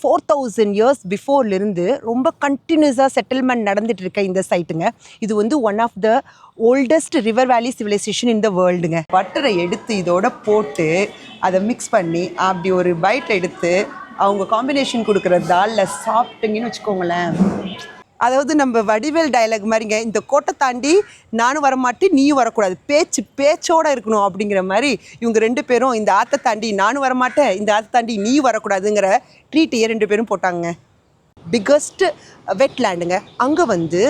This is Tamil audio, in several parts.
4000 இயர்ஸ் பிஃபோர்லேருந்து ரொம்ப கண்டினியூஸாக செட்டில்மெண்ட் நடந்துட்டு இருக்க இந்த சைட்டுங்க. இது வந்து one of the oldest river valley civilisation in the வேர்ல்டுங்க. பட்டரை எடுத்து இதோட போட்டு அதை மிக்ஸ் பண்ணி அப்படி ஒரு பைட் எடுத்து அவங்க காம்பினேஷன் கொடுக்குற தாலில் சாப்பிட்டீங்கன்னு வச்சுக்கோங்களேன். அதாவது நம்ம வடிவேல் டயலாக் மாதிரிங்க, இந்த கோட்டை தாண்டி நானும் வரமாட்டேன் நீயும் வரக்கூடாது, பேச்சோடு இருக்கணும் அப்படிங்கிற மாதிரி இவங்க 2 பேரும் இந்த ஆற்றை தாண்டி நானும் வரமாட்டேன், இந்த ஆற்றை தாண்டி நீயும் வரக்கூடாதுங்கிற ட்ரீட்டையே 2 பேரும் போட்டாங்க. பிக்கஸ்ட் வெட்லேண்டுங்க. அங்கே வந்து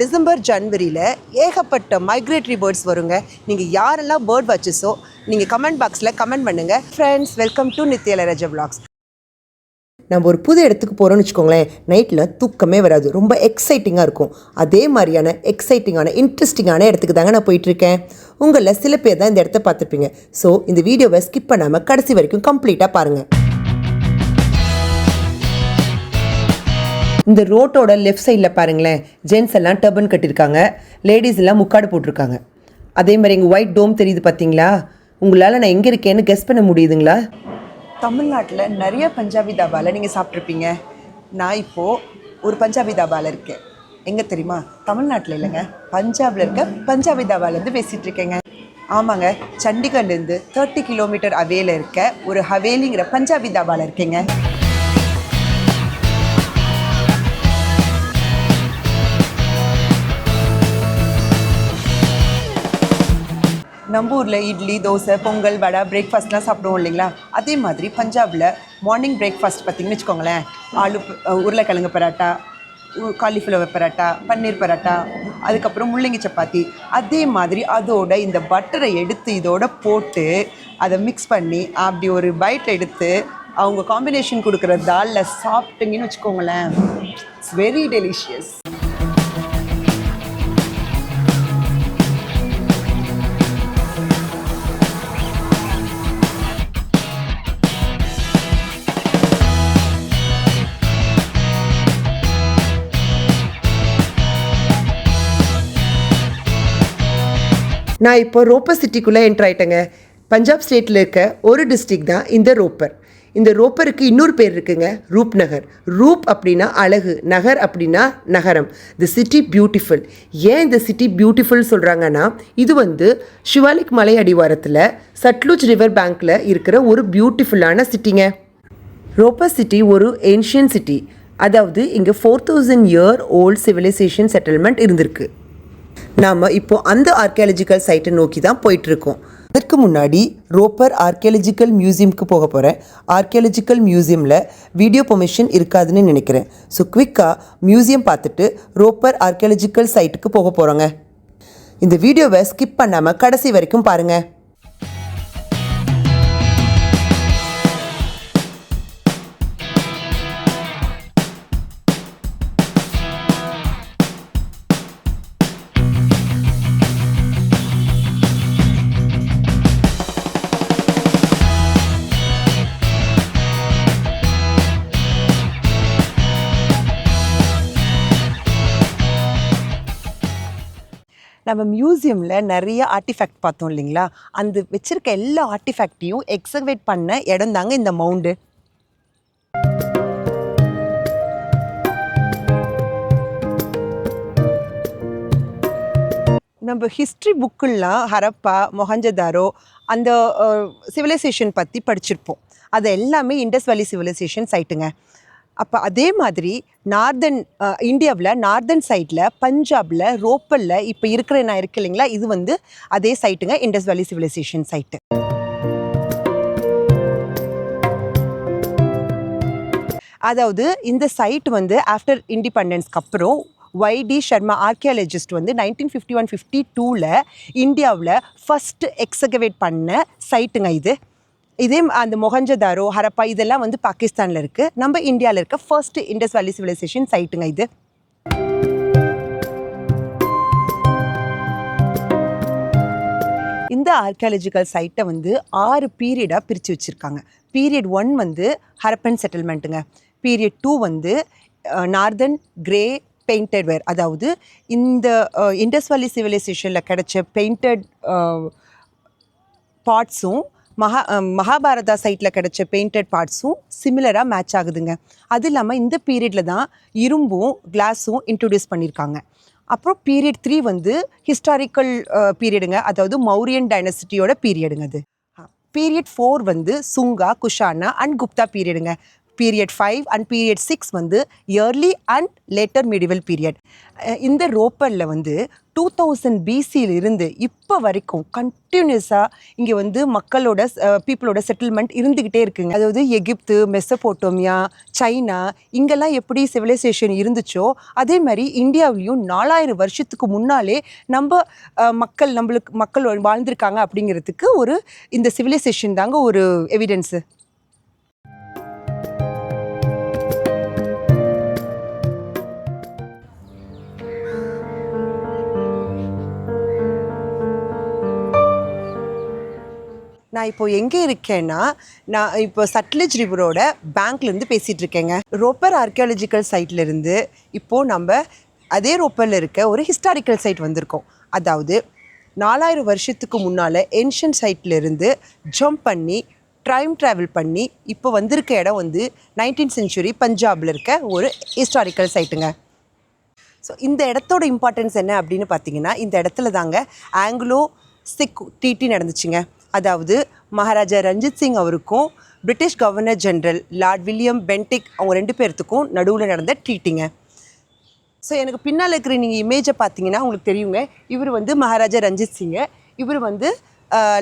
டிசம்பர் ஜனவரியில் ஏகப்பட்ட மைக்ரேட்டரி பேர்ட்ஸ் வருங்க. நீங்கள் யாரெல்லாம் பேர்ட் வாட்சஸோ நீங்கள் கமெண்ட் பாக்ஸில் கமெண்ட் பண்ணுங்கள். ஃப்ரெண்ட்ஸ், வெல்கம் டு நித்யலரஜா விலாக்ஸ். நம்ம ஒரு புது இடத்துக்கு போகிறோம்னு வச்சுக்கோங்களேன், நைட்டில் தூக்கமே வராது, ரொம்ப எக்ஸைட்டிங்காக இருக்கும். அதே மாதிரியான எக்ஸைட்டிங்கான இன்ட்ரெஸ்டிங்கான இடத்துக்கு தாங்க நான் போயிட்டுருக்கேன். உங்களில் சில பேர் தான் இந்த இடத்த பார்த்துருப்பீங்க. ஸோ இந்த வீடியோவை ஸ்கிப் பண்ணாமல் கடைசி வரைக்கும் கம்ப்ளீட்டாக பாருங்கள். இந்த ரோட்டோட லெஃப்ட் சைடில் பாருங்களேன், ஜென்ட்ஸ் எல்லாம் டர்பன் கட்டியிருக்காங்க, லேடிஸ் எல்லாம் முக்காடு போட்டிருக்காங்க. அதே மாதிரி எங்கள் ஒயிட் டோம் தெரியுது பார்த்தீங்களா? உங்களால் நான் எங்கே இருக்கேன்னு கெஸ் பண்ண முடியுதுங்களா? தமிழ்நாட்டில் நிறைய பஞ்சாபி தாபாவில் நீங்கள் சாப்பிட்ருப்பீங்க. நான் இப்போது ஒரு பஞ்சாபி தாபாவில் இருக்கேன். எங்கே தெரியுமா? தமிழ்நாட்டில் இல்லைங்க, பஞ்சாபில் இருக்க பஞ்சாபி தாபாவிலேருந்து பேசிகிட்டு இருக்கேங்க. ஆமாங்க, சண்டிகர்லேருந்து 30 கிலோமீட்டர் அவேல இருக்க ஒரு ஹவேலிங்கிற பஞ்சாபி தாபாவில் இருக்கேங்க. நம்ம ஊரில் இட்லி, தோசை, பொங்கல், வடை, பிரேக்ஃபாஸ்ட்லாம் சாப்பிடுவோம் இல்லைங்களா? அதே மாதிரி பஞ்சாபில் மார்னிங் பிரேக்ஃபாஸ்ட் பார்த்திங்கன்னு வச்சுக்கோங்களேன், உருளைக்கிழங்கு பரோட்டா, காலிஃப்ளவர் பரோட்டா, பன்னீர் பரோட்டா, அதுக்கப்புறம் முள்ளங்கி சப்பாத்தி. அதே மாதிரி அதோட இந்த பட்டரை எடுத்து இதோட போட்டு அதை மிக்ஸ் பண்ணி அப்படி ஒரு பைட் எடுத்து அவங்க காம்பினேஷன் கொடுக்குற தாலில் சாப்பிட்டீங்கன்னு வச்சுக்கோங்களேன். It's very delicious. நான் இப்போ ரோப்பர் சிட்டிக்குள்ளே என்ட்ரு ஆகிட்டேங்க. பஞ்சாப் ஸ்டேட்டில் இருக்க ஒரு டிஸ்ட்ரிக்ட் தான் இந்த ரோப்பர். இந்த ரோப்பருக்கு இன்னொரு பேர் இருக்குங்க, ரூப் நகர். ரூப் அப்படின்னா அழகு, நகர் அப்படின்னா நகரம். தி சிட்டி பியூட்டிஃபுல். ஏன் இந்த சிட்டி பியூட்டிஃபுல் சொல்கிறாங்கன்னா, இது வந்து ஷிவாலிக் மலை அடிவாரத்தில் சட்லுஜ் ரிவர் பேங்க்கில் இருக்கிற ஒரு பியூட்டிஃபுல்லான சிட்டிங்க. ரோப்பர் சிட்டி ஒரு ஏன்ஷியன் சிட்டி. அதாவது இங்கே 4000 இயர் ஓல்டு சிவிலைசேஷன் செட்டில்மெண்ட் இருந்திருக்கு. நாம் இப்போது அந்த ஆர்கியாலஜிக்கல் சைட்டை நோக்கி தான் போயிட்டுருக்கோம். அதற்கு முன்னாடி ரோப்பர் ஆர்கியாலஜிக்கல் மியூசியம்க்கு போக போகிறேன். ஆர்கியாலஜிக்கல் மியூசியமில் வீடியோ பெர்மிஷன் இருக்காதுன்னு நினைக்கிறேன். ஸோ குவிக்காக மியூசியம் பார்த்துட்டு ரோப்பர் ஆர்கியாலஜிக்கல் சைட்டுக்கு போக போகிறோங்க. இந்த வீடியோவை ஸ்கிப் பண்ணாமல் கடைசி வரைக்கும் பாருங்கள். நம்ம மியூசியமில் நிறைய ஆர்டிஃபேக்ட் பார்த்தோம் இல்லைங்களா? அந்த வச்சுருக்க எல்லா ஆர்டிஃபேக்டையும் எக்ஸிபிட் பண்ண இடம் தாங்க இந்த மவுண்டு. நம்ம ஹிஸ்ட்ரி புக்கெல்லாம் ஹரப்பா, மொஹஞ்சதாரோ அந்த சிவிலைசேஷன் பற்றி படிச்சிருப்போம். அது எல்லாமே இண்டஸ் வேலி சிவிலைசேஷன் சைட்டுங்க. அப்போ அதே மாதிரி நார்தன் இந்தியாவில் நார்தன் சைடில் பஞ்சாபில் ரோப்பரில் இப்போ இருக்கிற நான் இருக்கு இல்லைங்களா, இது வந்து அதே சைட்டுங்க, இண்டஸ் வேலி சிவிலைசேஷன் சைட்டு. அதாவது இந்த சைட் வந்து ஆஃப்டர் இண்டிபெண்டன்ஸ்க்கு அப்புறம் YD சர்மா ஆர்கியாலஜிஸ்ட் வந்து 1951-52 இந்தியாவில் ஃபஸ்ட்டு எக்ஸகவேட் பண்ண சைட்டுங்க இது. இதே அந்த மொஹஞ்சதாரோ, ஹரப்பா இதெல்லாம் வந்து பாகிஸ்தானில் இருக்குது. நம்ம இந்தியாவில் இருக்க ஃபர்ஸ்ட் இண்டஸ் வேலி சிவிலைசேஷன் சைட்டுங்க இது. இந்த ஆர்கியாலஜிக்கல் சைட்டை வந்து 6 பீரியடாக பிரித்து வச்சுருக்காங்க. பீரியட் 1 வந்து ஹரப்பன் செட்டில்மெண்ட்டுங்க. பீரியட் 2 வந்து நார்தன் கிரே பெயிண்டட் வேர், அதாவது இந்த இண்டஸ் வேலி சிவிலைசேஷனில் கிடைச்ச பெயிண்டட் பார்ட்ஸும் மகாபாரதா சைட்டில் கிடைச்ச பெயிண்டட் பார்ட்ஸும் சிமிலராக மேட்ச் ஆகுதுங்க. அது இல்லாமல் இந்த பீரியடில் தான் இரும்பும் கிளாஸும் இன்ட்ரடியூஸ் பண்ணியிருக்காங்க. அப்புறம் பீரியட் 3 வந்து ஹிஸ்டாரிக்கல் பீரியடுங்க, அதாவது மௌரியன் டைனசிட்டியோட பீரியடுங்க. அது பீரியட் 4 வந்து சுங்கா, குஷானா அண்ட் குப்தா பீரியடுங்க. பீரியட் 5 அண்ட் பீரியட் 6 வந்து early and later medieval period. இந்த ரோப்பரில் வந்து 2000 BC-லிருந்து இப்போ வரைக்கும் கண்டினியூஸாக இங்கே வந்து பீப்புளோட செட்டில்மெண்ட் இருந்துக்கிட்டே இருக்குங்க. அதாவது எகிப்து, மெசபோட்டோமியா, சைனா இங்கெல்லாம் எப்படி சிவிலைசேஷன் இருந்துச்சோ அதே மாதிரி இந்தியாவிலையும் 4000 வருஷத்துக்கு முன்னாலே மக்கள் வாழ்ந்திருக்காங்க அப்படிங்கிறதுக்கு இந்த சிவிலைசேஷன் தாங்க ஒரு எவிடன்ஸு. நான் இப்போ எங்கே இருக்கேன்னா, நான் இப்போ சட்லஜ் ரிவரோட பேங்க்லேருந்து பேசிகிட்டு இருக்கேங்க. ரோப்பர் ஆர்கியாலஜிக்கல் சைட்லேருந்து இப்போது நம்ம அதே ரோப்பரில் இருக்க ஒரு ஹிஸ்டாரிக்கல் சைட் வந்திருக்கோம். அதாவது 4000 வருஷத்துக்கு முன்னால் ஏன்ஷியன்ட் சைட்லேருந்து ஜம்ப் பண்ணி டைம் ட்ராவல் பண்ணி இப்போ வந்திருக்க இடம் வந்து 19th century பஞ்சாபில் இருக்க ஒரு ஹிஸ்டாரிக்கல் சைட்டுங்க. ஸோ இந்த இடத்தோட இம்பார்ட்டன்ஸ் என்ன அப்படின்னு பார்த்தீங்கன்னா, இந்த இடத்துல தாங்க ஆங்கிலோ சிக் ட்ரீட்டி நடந்துச்சுங்க. அதாவது மகாராஜா ரஞ்சித் சிங் அவருக்கும் British governor general Lord William Bentinck அவங்க 2 பேர்த்துக்கும் நடுவில் நடந்த ட்ரீட்டிங்க. ஸோ எனக்கு பின்னால் இருக்கிற நீங்கள் இமேஜை பார்த்தீங்கன்னா உங்களுக்கு தெரியுங்க, இவர் வந்து மகாராஜா ரஞ்சித் சிங்கு, இவர் வந்து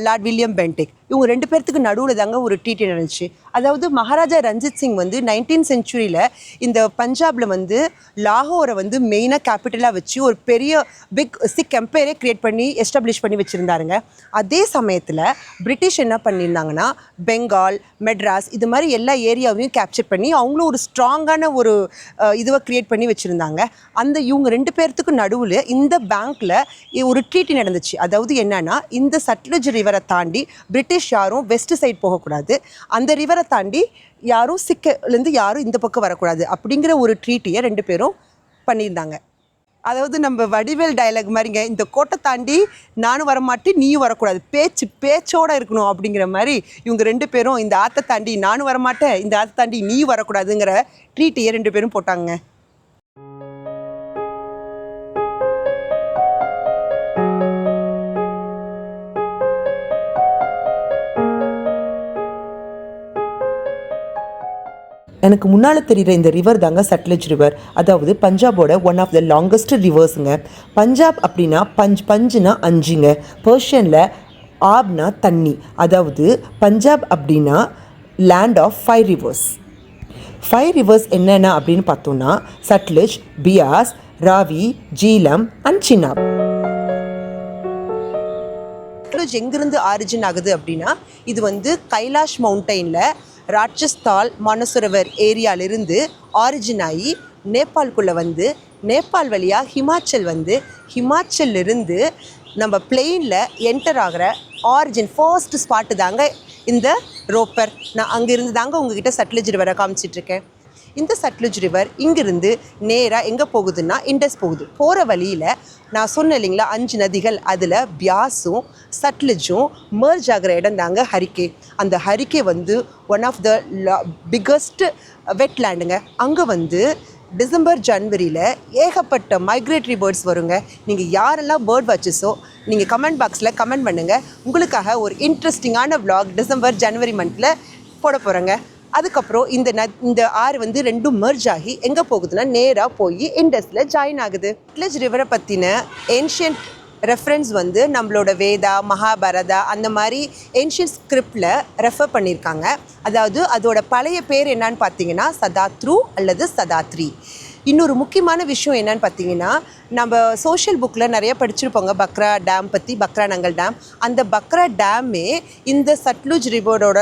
லார்ட் வில்லியம் பென்டிக். இவங்க 2 பேர்த்துக்கு நடுவில் தாங்க ஒரு ட்ரீட்டி நடந்துச்சு. அதாவது மகாராஜா ரஞ்சித் சிங் வந்து 19th century இந்த பஞ்சாபில் வந்து லாகோரை வந்து மெயினாக கேபிட்டலாக வச்சு ஒரு பெரிய பிக் சிக் எம்பையரே க்ரியேட் பண்ணி எஸ்டாப்ளிஷ் பண்ணி வச்சுருந்தாருங்க. அதே சமயத்தில் பிரிட்டிஷ் என்ன பண்ணியிருந்தாங்கன்னா பெங்கால், மெட்ராஸ் இது மாதிரி எல்லா ஏரியாவையும் கேப்சர் பண்ணி அவங்களும் ஒரு ஸ்ட்ராங்கான ஒரு இதுவை க்ரியேட் பண்ணி வச்சுருந்தாங்க. இவங்க 2 பேர்த்துக்கு நடுவில் இந்த பேங்க்கில் ஒரு ட்ரீட்டி நடந்துச்சு. அதாவது என்னன்னா, இந்த சட்லஜ் ரிவரை தாண்டி பிரிட்டிஷ் யாரும் வெஸ்ட் சைட் போகக்கூடாது, அந்த ரிவரை தாண்டி யாரும் சிக்கிலேருந்து யாரும் இந்த பக்கம் வரக்கூடாது அப்படிங்கிற ஒரு ட்ரீட்டியை 2 பேரும் பண்ணியிருந்தாங்க. அதாவது நம்ம வடிவேல் டயலாக் மாதிரிங்க, இந்த கோட்டை தாண்டி நானும் வரமாட்டேன் நீயும் வரக்கூடாது, பேச்சோடு இருக்கணும் அப்படிங்கிற மாதிரி இவங்க 2 பேரும் இந்த ஆற்றை தாண்டி நானும் வரமாட்டேன், இந்த ஆற்றை தாண்டி நீயும் வரக்கூடாதுங்கிற ட்ரீட்டியை 2 பேரும் போட்டாங்க. எனக்கு முன்னால் தெரிகிற இந்த ரிவர் தாங்க சட்லஜ் ரிவர். அதாவது பஞ்சாபோட ஒன் ஆஃப் த லாங்கஸ்ட் ரிவர்ஸுங்க. பஞ்சாப் அப்படின்னா பஞ்சுனா 5ங்க. பர்ஷியனில் ஆப்னா தண்ணி. அதாவது பஞ்சாப் அப்படின்னா லேண்ட் ஆஃப் 5 rivers. 5 rivers என்னென்ன அப்படின்னு பார்த்தோன்னா சட்லஜ், பியாஸ், ராவி, ஜீலம் அண்ட் சினாப். சட்லஜ் எங்கிருந்து ஆரிஜின் ஆகுது அப்படின்னா, இது வந்து கைலாஷ் மவுண்டெயினில் ராட்சஸ்தால் மானசரோவர் ஏரியாவிலிருந்து ஆரிஜின் ஆகி நேபாளுக்குள்ளே வந்து நேபாள் வழியாக ஹிமாச்சல் வந்து ஹிமாச்சல்லிருந்து நம்ம பிளெயினில் என்டர் ஆகிற ஃபர்ஸ்ட் ஸ்பாட்டு தாங்க இந்த ரோப்பர். நான் அங்கேருந்து தாங்க உங்ககிட்ட சட்லஜ் ரிவரை காமிச்சிட்ருக்கேன். இந்த சட்லஜ் ரிவர் இங்கிருந்து நேராக எங்கே போகுதுன்னா இண்டஸ் போகுது. போகிற வழியில் நான் சொன்னேன் இல்லைங்களா 5 நதிகள், அதில் பியாஸும் சட்லஜும் மர்ஜ் ஆகிற இடம் தாங்க ஹரிகே. அந்த ஹரிகே வந்து ஒன் ஆஃப் த பிக்கஸ்ட் வெட்லேண்டுங்க. அங்கே வந்து டிசம்பர் ஜனவரியில் ஏகப்பட்ட மைக்ரேட்டரி பேர்ட்ஸ் வருங்க. நீங்கள் யாரெல்லாம் பேர்ட் வாட்சஸோ நீங்கள் கமெண்ட் பாக்ஸில் கமெண்ட் பண்ணுங்கள். உங்களுக்காக ஒரு இன்ட்ரெஸ்டிங்கான விளாக் டிசம்பர் ஜனவரி மந்தில் போட போகிறேங்க. அதுக்கப்புறம் இந்த ஆறு வந்து 2 மர்ஜ் ஆகி எங்கே போகுதுன்னா நேராக போய் இண்டஸில் ஜாயின் ஆகுது. சட்லஜ் ரிவரை பற்றின ஏன்ஷியன்ட் ரெஃபரன்ஸ் வந்து நம்மளோட வேதா, மகாபாரதா அந்த மாதிரி ஏன்ஷியன்ட் ஸ்கிரிப்டில் ரெஃபர் பண்ணியிருக்காங்க. அதாவது அதோட பழைய பேர் என்னன்னு பார்த்தீங்கன்னா சதாத்ரு அல்லது சதாத்ரி. இன்னொரு முக்கியமான விஷயம் என்னன்னு பார்த்தீங்கன்னா, நம்ம சோஷியல் புக்கில் நிறைய படிச்சிருப்போங்க பக்ரா டேம் பற்றி, பக்ரா நங்கல் டேம். அந்த பக்ரா டேமே இந்த சட்லஜ் ரிவரோட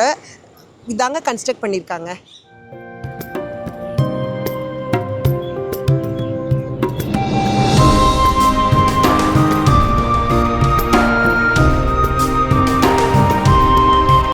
இதாங்க கன்ஸ்ட்ரக்ட் பண்ணியிருக்காங்க.